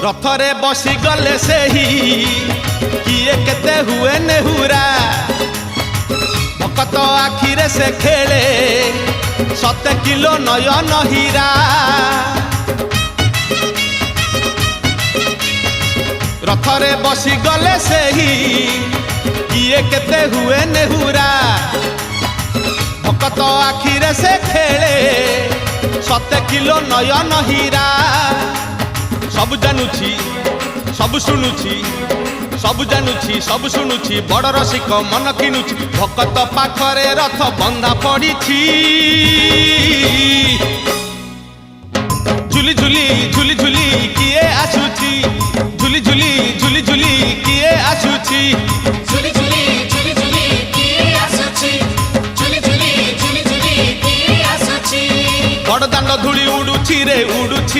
रथरे बसी गले से ही किए केते हुए नेहुरा भकत आखिरे से खेले 7 किलो नयन हीरा रथरे बसी गले से ही किए केते हुए नेहुरा भकत आखिरे से खेले 7 किलो नयन हीरा सब जानुची सब शुणुची सब जानुची सब शुणुची बड़ रसिक मन किनुची भकत पाखरे रथ बंधा पड़ी झुली झुली झुली झुली किए आसुची झुली झुली झुली झुली किए आसुची झुली झुली झुली झुली किए आसुची झुली झुली झुली झुली किए आसुची बड़ दांड धूली उड़ुची रे उड़ुची।